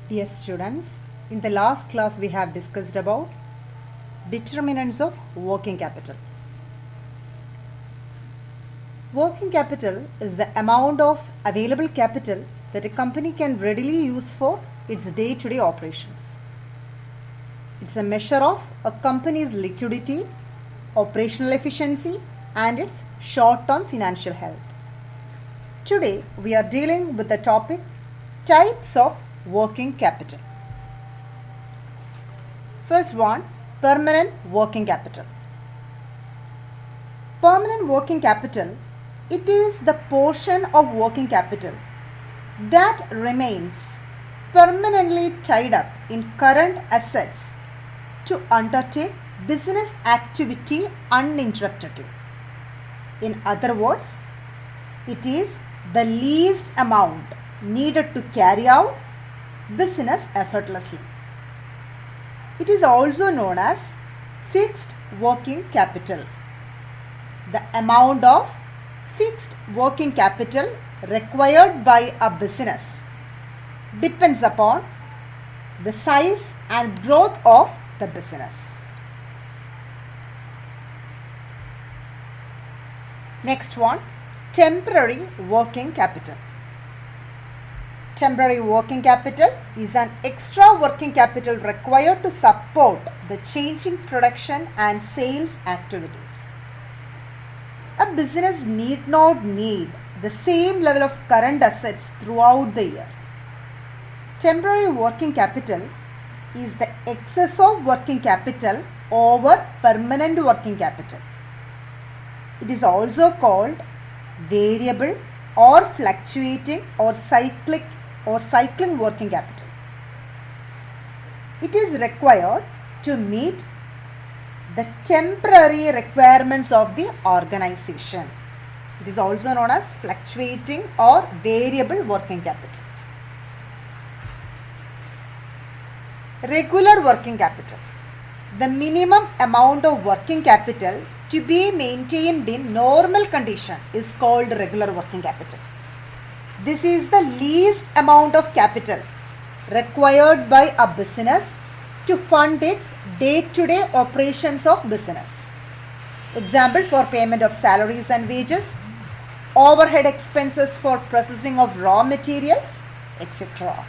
Dear students, in the last class we have discussed about determinants of working capital. Working capital is the amount of available capital that a company can readily use for its day-to-day operations. It's a measure of a company's liquidity, operational efficiency, and its short-term financial health. Today we are dealing with the topic types of working capital. First one, permanent working capital. Permanent working capital, it is the portion of working capital that remains permanently tied up in current assets to undertake business activity uninterruptedly. In other words, it is the least amount needed to carry out business effortlessly. It is also known as fixed working capital. The amount of fixed working capital required by a business depends upon the size and growth of the business. Next one, temporary working capital. Temporary working capital is an extra working capital required to support the changing production and sales activities. A business need not need the same level of current assets throughout the year. Temporary working capital is the excess of working capital over permanent working capital. It is also called variable or fluctuating or cycling working capital. It is required to meet the temporary requirements of the organization. It is also known as fluctuating or variable working capital. Regular working capital. The minimum amount of working capital to be maintained in normal condition is called regular working capital. This is the least amount of capital required by a business to fund its day-to-day operations of business. Example, for payment of salaries and wages, overhead expenses for processing of raw materials, etc.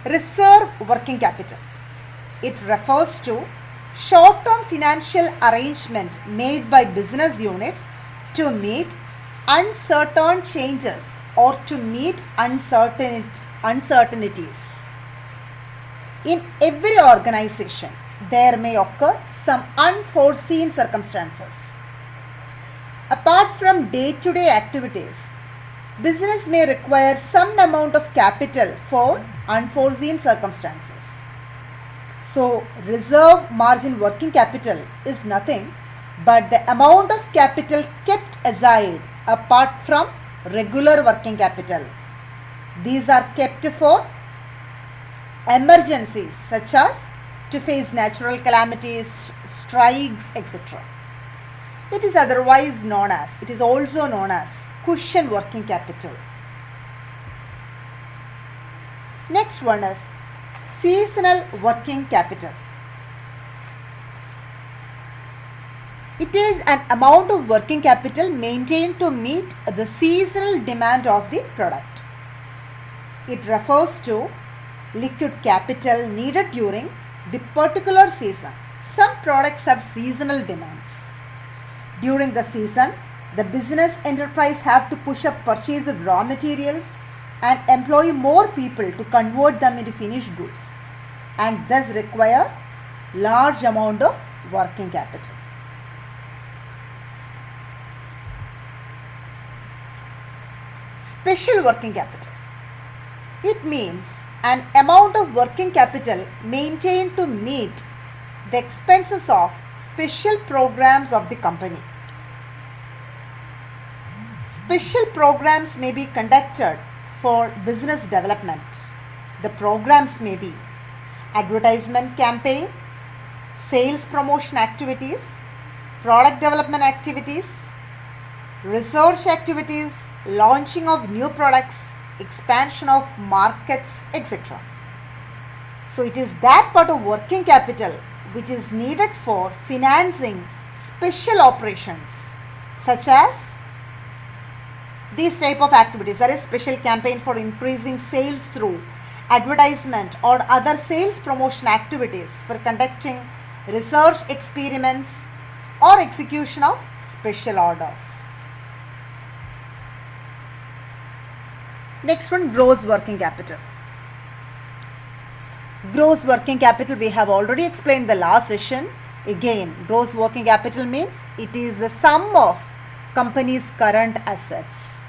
Reserve working capital. It refers to short-term financial arrangement made by business units to meet uncertain changes or to meet uncertainties. In every organization, there may occur some unforeseen circumstances. Apart from day-to-day activities, business may require some amount of capital for unforeseen circumstances. So, reserve margin working capital is nothing but the amount of capital kept aside apart from regular working capital. These are kept for emergencies such as to face natural calamities, strikes, etc. It is also known as cushion working capital. Next one is seasonal working capital. It is an amount of working capital maintained to meet the seasonal demand of the product. It refers to liquid capital needed during the particular season. Some products have seasonal demands. During the season, the business enterprise have to push up purchase of raw materials and employ more people to convert them into finished goods, and thus require large amount of working capital. Special working capital. It means an amount of working capital maintained to meet the expenses of special programs of the company. Special programs may be conducted for business development. The programs may be advertisement campaign, sales promotion activities, product development activities, research activities, launching of new products, expansion of markets, etc. So it is that part of working capital which is needed for financing special operations such as these type of activities, that is special campaign for increasing sales through advertisement or other sales promotion activities, for conducting research experiments or execution of special orders. Next one, gross working capital. Gross working capital we have already explained the last session. Again, gross working capital means it is the sum of company's current assets.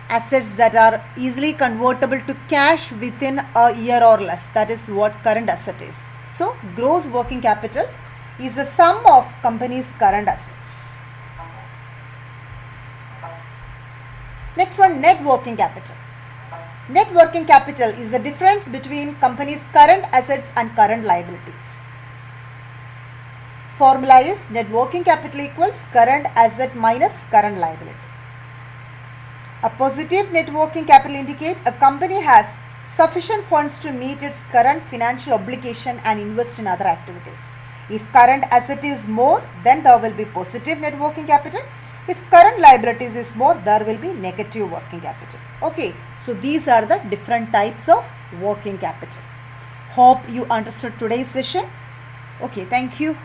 Assets that are easily convertible to cash within a year or less. That is what current asset is. So, gross working capital is the sum of company's current assets. Next one, net working capital. Net working capital is the difference between company's current assets and current liabilities. Formula is net working capital equals current asset minus current liability. A positive net working capital indicates a company has sufficient funds to meet its current financial obligation and invest in other activities. If current asset is more, then there will be positive net working capital. If current liabilities is more, there will be negative working capital. Okay, so these are the different types of working capital. Hope you understood today's session. Okay, thank you.